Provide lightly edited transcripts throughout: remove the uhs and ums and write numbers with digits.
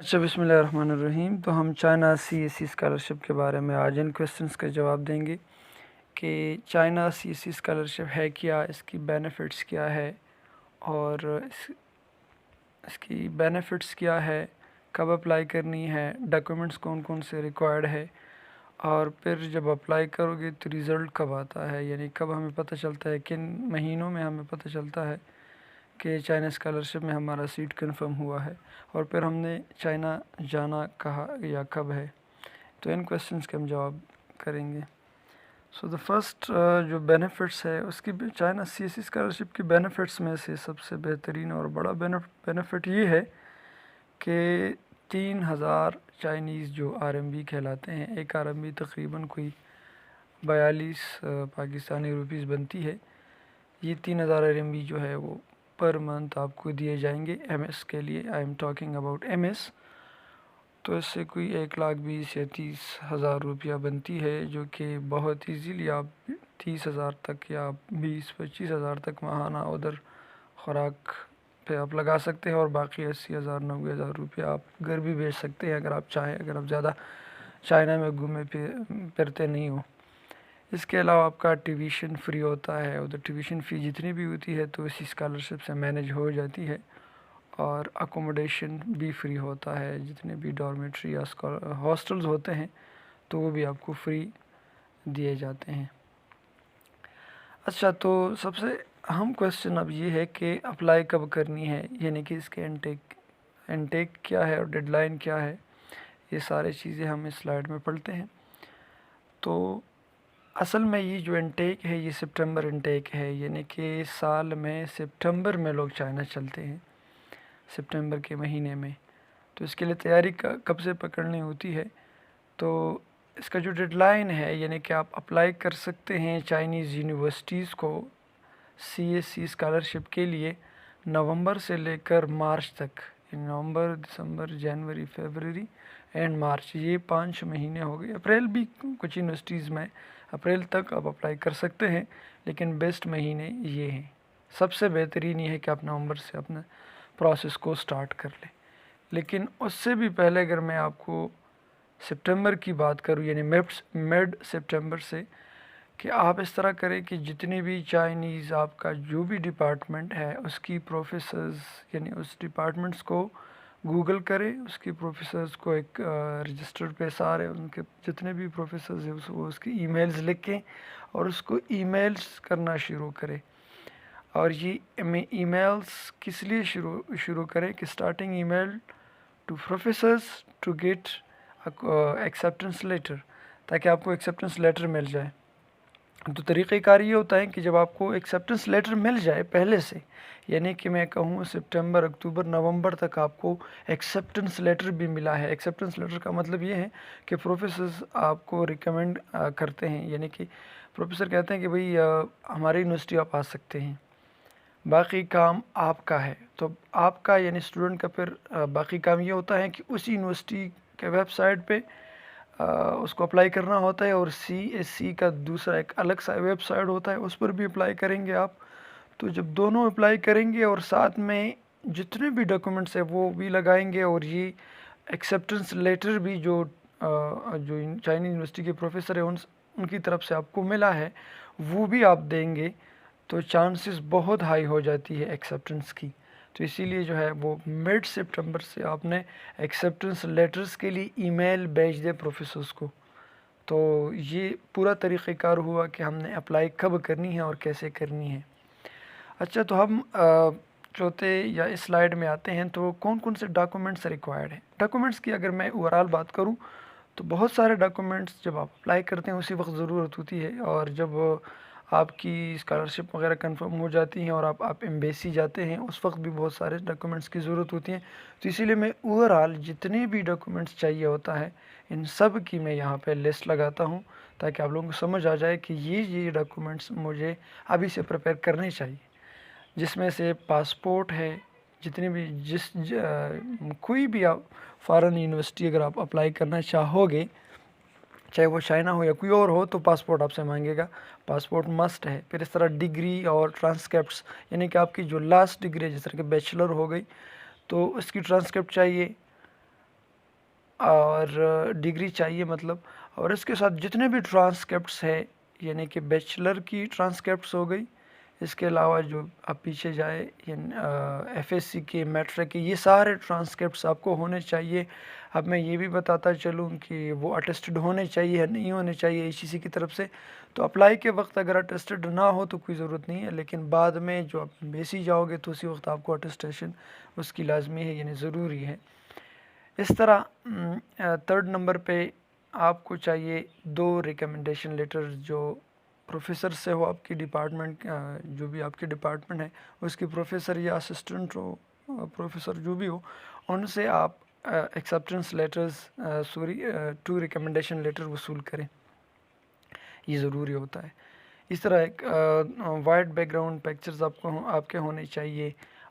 اچھا، بسم اللہ الرحمن الرحیم. تو ہم China C S C scholarship کے بارے میں آج ان کویسچنس کا جواب دیں گے کہ China C S C scholarship ہے کیا، اس کی بینیفٹس کیا ہے، اور اس کی بینیفٹس کیا ہے، کب اپلائی کرنی ہے، ڈاکومنٹس کون کون سے ریکوائرڈ ہے، اور پھر جب اپلائی کرو گے تو ریزلٹ کب آتا ہے، یعنی کب ہمیں پتہ چلتا ہے، کن مہینوں میں ہمیں پتہ چلتا ہے کہ چائنا اسکالرشپ میں ہمارا سیٹ کنفرم ہوا ہے، اور پھر ہم نے چائنا جانا کہا یا کب ہے. تو ان کویسچنس کے ہم جواب کریں گے. سو دا فرسٹ جو بینیفٹس ہے اس کی، China C S C scholarship کی بینیفٹس میں سے سب سے بہترین اور بڑا بینیفٹ یہ ہے کہ 3000 چائنیز جو آر ایم بی کہلاتے ہیں، ایک آر ایم بی تقریباً کوئی 42 پاکستانی روپیز بنتی ہے. یہ 3000 آر ایم بی جو ہے وہ پر منتھ آپ کو دیے جائیں گے ایم ایس کے لیے. I am talking about M S. تو اس سے کوئی 1,20,000 یا 30,000 روپیہ بنتی ہے، جو کہ بہت ایزیلی آپ 30,000 تک یا 20-25,000 تک ماہانہ ادھر خوراک پہ آپ لگا سکتے ہیں، اور باقی 80,000 90,000 روپیہ آپ گھر بھی بھیج سکتے ہیں اگر آپ چاہیں، اگر آپ زیادہ چائنا میں گھومے پھرتے نہیں ہو. اس کے علاوہ آپ کا ٹیویشن فری ہوتا ہے. ادھر ٹیویشن فی جتنی بھی ہوتی ہے تو اسی اسکالرشپ سے مینیج ہو جاتی ہے، اور اکوموڈیشن بھی فری ہوتا ہے. جتنے بھی ڈارمیٹری یا ہاسٹلز ہوتے ہیں تو وہ بھی آپ کو فری دیے جاتے ہیں. اچھا، تو سب سے اہم کویسچن اب یہ ہے کہ اپلائی کب کرنی ہے، یعنی کہ اس کے انٹیک کیا ہے اور ڈیڈ لائن کیا ہے. یہ سارے چیزیں ہم اس سلائیڈ میں پڑھتے ہیں. تو اصل میں یہ جو انٹیک ہے یہ سپٹمبر انٹیک ہے، یعنی کہ سال میں سپٹمبر میں لوگ چائنا چلتے ہیں، سپٹمبر کے مہینے میں. تو اس کے لیے تیاری کب سے پکڑنی ہوتی ہے. تو اس کا جو ڈیڈ لائن ہے، یعنی کہ آپ اپلائی کر سکتے ہیں چائنیز یونیورسٹیز کو سی ایس سی اسکالرشپ کے لیے نومبر سے لے کر مارچ تک. نومبر، دسمبر، جنوری، فیبرری اینڈ مارچ، یہ 5 مہینے ہو گئے. اپریل بھی کچھ یونیورسٹیز میں اپریل تک آپ اپلائی کر سکتے ہیں، لیکن بیسٹ مہینے یہ ہیں. سب سے بہترین یہ ہے کہ آپ نومبر سے اپنا پروسیس کو سٹارٹ کر لیں. لیکن اس سے بھی پہلے اگر میں آپ کو سپٹمبر کی بات کروں، یعنی مڈ سپٹمبر سے، کہ آپ اس طرح کریں کہ جتنی بھی چائنیز آپ کا جو بھی ڈپارٹمنٹ ہے اس کی پروفیسرز، یعنی اس ڈپارٹمنٹس کو گوگل کرے، اس کی پروفیسرز کو ایک رجسٹر پہ سارے ان کے جتنے بھی پروفیسرز ہیں وہ اس کی ای میلز لکھیں اور اس کو ای میلز کرنا شروع کرے. اور یہ ای میلز کس لیے شروع کریں کہ starting email to professors to get acceptance letter, تاکہ آپ کو ایکسیپٹنس لیٹر مل جائے. تو طریقہ کار یہ ہوتا ہے کہ جب آپ کو ایکسیپٹنس لیٹر مل جائے پہلے سے، یعنی کہ میں کہوں سپٹمبر، اکتوبر، نومبر تک آپ کو ایکسیپٹنس لیٹر بھی ملا ہے. ایکسیپٹنس لیٹر کا مطلب یہ ہے کہ پروفیسرز آپ کو ریکمینڈ کرتے ہیں، یعنی کہ پروفیسر کہتے ہیں کہ بھئی ہماری یونیورسٹی آپ آ سکتے ہیں، باقی کام آپ کا ہے. تو آپ کا یعنی اسٹوڈنٹ کا پھر باقی کام یہ ہوتا ہے کہ اسی یونیورسٹی کے ویب سائٹ پہ اس کو اپلائی کرنا ہوتا ہے، اور سی ایس سی کا دوسرا ایک الگ سا ویب سائٹ ہوتا ہے، اس پر بھی اپلائی کریں گے آپ. تو جب دونوں اپلائی کریں گے اور ساتھ میں جتنے بھی ڈاکومنٹس ہیں وہ بھی لگائیں گے، اور یہ ایکسیپٹنس لیٹر بھی جو چائنی یونیورسٹی کے پروفیسر ہیں ان کی طرف سے آپ کو ملا ہے وہ بھی آپ دیں گے، تو چانسز بہت ہائی ہو جاتی ہے ایکسیپٹنس کی. تو اسی لیے جو ہے وہ مڈ سپٹمبر سے آپ نے ایکسیپٹنس لیٹرز کے لیے ای میل بھیج دے پروفیسرز کو. تو یہ پورا طریقہ کار ہوا کہ ہم نے اپلائی کب کرنی ہے اور کیسے کرنی ہے. اچھا، تو ہم چوتھے یا اس سلائیڈ میں آتے ہیں. تو کون کون سے ڈاکومنٹس ریکوائرڈ ہیں. ڈاکومنٹس کی اگر میں اوور آل بات کروں تو بہت سارے ڈاکومنٹس جب آپ اپلائی کرتے ہیں اسی وقت ضرورت ہوتی ہے، اور جب آپ کی اسکالرشپ وغیرہ کنفرم ہو جاتی ہیں اور آپ ایمبیسی جاتے ہیں اس وقت بھی بہت سارے ڈاکومنٹس کی ضرورت ہوتی ہیں. تو اسی لیے میں اوور آل جتنے بھی ڈاکومنٹس چاہیے ہوتا ہے ان سب کی میں یہاں پہ لسٹ لگاتا ہوں، تاکہ آپ لوگوں کو سمجھ آ جائے کہ یہ ڈاکومنٹس مجھے ابھی سے پریپیئر کرنے چاہیے. جس میں سے پاسپورٹ ہے، جتنی بھی کوئی بھی آپ فارن یونیورسٹی اگر آپ اپلائی کرنا چاہو گے، چاہے وہ چائنا ہو یا کوئی اور ہو، تو پاسپورٹ آپ سے مانگے گا. پاسپورٹ مسٹ ہے. پھر اس طرح ڈگری اور ٹرانسکرپٹس، یعنی کہ آپ کی جو لاسٹ ڈگری ہے جس طرح کہ بیچلر ہو گئی تو اس کی ٹرانسکرپٹ چاہیے. اور ڈگری چاہیے مطلب، اور اس کے ساتھ جتنے بھی ٹرانسکرپٹس ہے، یعنی کہ بیچلر کی ٹرانسکرپٹس ہو گئی، اس کے علاوہ جو آپ پیچھے جائے ایف ایس سی کے، میٹرک کے، یہ سارے ٹرانسکرپٹس آپ کو ہونے چاہیے۔ اب میں یہ بھی بتاتا چلوں کہ وہ اٹیسٹڈ ہونے چاہیے یا نہیں ہونے چاہیے ACC کی طرف سے۔ تو اپلائی کے وقت اگر اٹیسٹڈ نہ ہو تو کوئی ضرورت نہیں ہے، لیکن بعد میں جو آپ بیسی جاؤ گے تو اسی وقت آپ کو اٹیسٹیشن اس کی لازمی ہے، یعنی ضروری ہے۔ اس طرح تھرڈ نمبر پہ آپ کو چاہیے 2 ریکمنڈیشن لیٹر جو پروفیسر سے ہو، آپ کی ڈپارٹمنٹ، جو بھی آپ کی ڈپارٹمنٹ ہے اس کی پروفیسر یا اسسٹنٹ ہو، پروفیسر جو بھی ہو، ان سے آپ ایکسیپٹنس لیٹرز 2 ریکمنڈیشن لیٹر وصول کریں، یہ ضروری ہوتا ہے۔ اس طرح ایک وائٹ بیک گراؤنڈ پکچرز آپ کے ہونے چاہیے،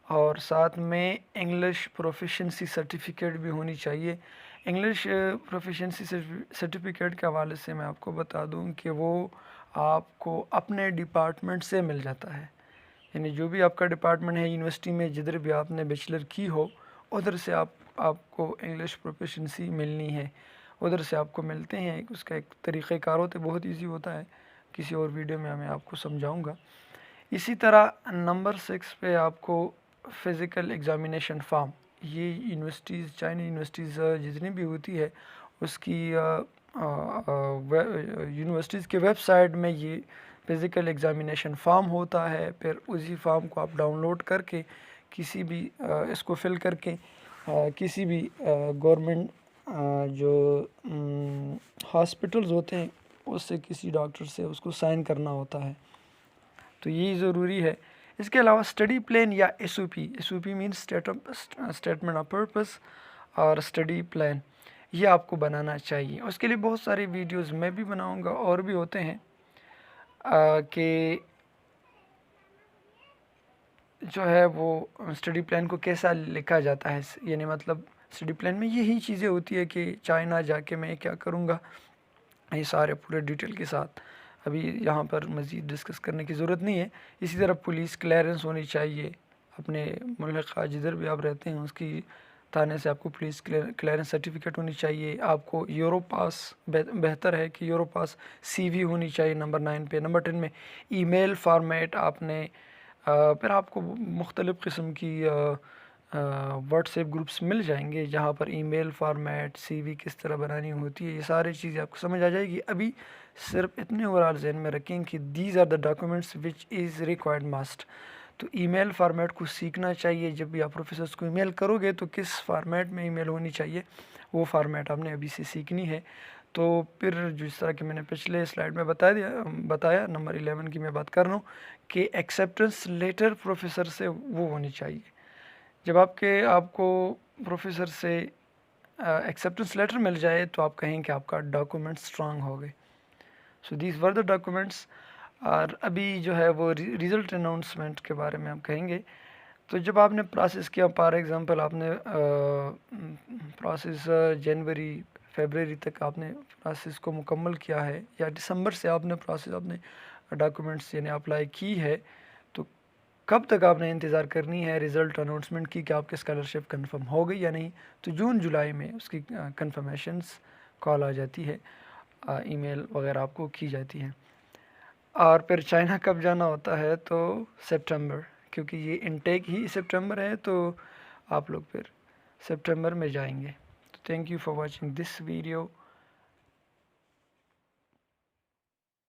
اور ساتھ میں انگلش پروفیشنسی سرٹیفکیٹ بھی ہونی چاہیے۔ انگلش پروفیشنسی سرٹیفکیٹ کے حوالے سے میں آپ کو بتا دوں کہ وہ آپ کو اپنے ڈپارٹمنٹ سے مل جاتا ہے، یعنی جو بھی آپ کا ڈپارٹمنٹ ہے یونیورسٹی میں، جدھر بھی آپ نے بیچلر کی ہو، ادھر سے آپ کو انگلش پروفیشنسی ملنی ہے، ادھر سے آپ کو ملتے ہیں۔ اس کا ایک طریقہ کار ہوتا ہے، بہت ایزی ہوتا ہے، کسی اور ویڈیو میں آپ کو سمجھاؤں گا۔ اسی طرح نمبر 6 پہ آپ کو فزیکل ایگزامینیشن فارم، یہ یونیورسٹیز، چائنا یونیورسٹیز جتنی بھی ہوتی ہے اس کی یونیورسٹیز کے ویب سائٹ میں یہ فزیکل ایگزامینیشن فارم ہوتا ہے۔ پھر اسی فارم کو آپ ڈاؤن لوڈ کر کے کسی بھی اس کو فل کر کے کسی بھی گورنمنٹ جو ہاسپٹلز ہوتے ہیں اس سے کسی ڈاکٹر سے اس کو سائن کرنا ہوتا ہے، تو یہ ضروری ہے۔ اس کے علاوہ اسٹڈی پلان یا SOP means statement of purpose اور اسٹڈی پلان، یہ آپ کو بنانا چاہیے۔ اس کے لیے بہت ساری ویڈیوز میں بھی بناؤں گا، اور بھی ہوتے ہیں کہ جو ہے وہ اسٹڈی پلان کو کیسا لکھا جاتا ہے، یعنی مطلب اسٹڈی پلان میں یہی چیزیں ہوتی ہے کہ چائنا جا کے میں کیا کروں گا، یہ سارے پورے ڈیٹیل کے ساتھ ابھی یہاں پر مزید ڈسکس کرنے کی ضرورت نہیں ہے۔ اسی طرح پولیس کلیئرنس ہونی چاہیے، اپنے ملحقہ جدھر بھی آپ رہتے ہیں اس کی تھانے سے آپ کو پولیس کلیئرنس سرٹیفکیٹ ہونی چاہیے۔ آپ کو یورو پاس، بہتر ہے کہ یورو پاس CV ہونی چاہیے نمبر 9 پہ۔ نمبر 10 میں ای میل فارمیٹ آپ نے، پھر آپ کو مختلف قسم کی واٹس ایپ گروپس مل جائیں گے جہاں پر ای میل فارمیٹ، CV کس طرح بنانی ہوتی ہے، یہ ساری چیزیں آپ کو سمجھ آ جائے گی۔ ابھی صرف اتنے اوورال ذہن میں رکھیں کہ these are the documents which is required must. تو ای میل فارمیٹ کو سیکھنا چاہیے، جب بھی آپ پروفیسرس کو ای میل کرو گے تو کس فارمیٹ میں ای میل ہونی چاہیے وہ فارمیٹ آپ نے ابھی سے سیکھنی ہے۔ تو پھر جس طرح کہ میں نے پچھلے سلائیڈ میں بتایا نمبر 11 کی میں بات کر رہا ہوں کہ ایکسیپٹنس لیٹر پروفیسر سے وہ ہونی چاہیے۔ جب آپ کو پروفیسر سے ایکسیپٹنس لیٹر مل جائے تو آپ کہیں کہ آپ کا ڈاکومنٹ اسٹرانگ ہو گئے۔ So these were the documents. اور ابھی جو ہے وہ ریزلٹ اناؤنسمنٹ کے بارے میں ہم کہیں گے۔ تو جب آپ نے پروسیس کیا، فار ایگزامپل آپ نے پروسیس جنوری فیبرری تک آپ نے پروسیس کو مکمل کیا ہے، یا دسمبر سے آپ نے پروسیس، آپ نے ڈاکومنٹس یعنی اپلائی کی ہے، تو کب تک آپ نے انتظار کرنی ہے ریزلٹ اناؤنسمنٹ کی کہ آپ کی اسکالرشپ کنفرم ہو گئی یا نہیں؟ تو جون جولائی میں اس کی کنفرمیشنس کال آ جاتی ہے، ای میل وغیرہ آپ کو کی جاتی ہے۔ اور پھر چائنا کب جانا ہوتا ہے؟ تو سپٹمبر، کیونکہ یہ انٹیک ہی سپٹمبر ہے، تو آپ لوگ پھر سپٹمبر میں جائیں گے۔ تو thank you for watching this video.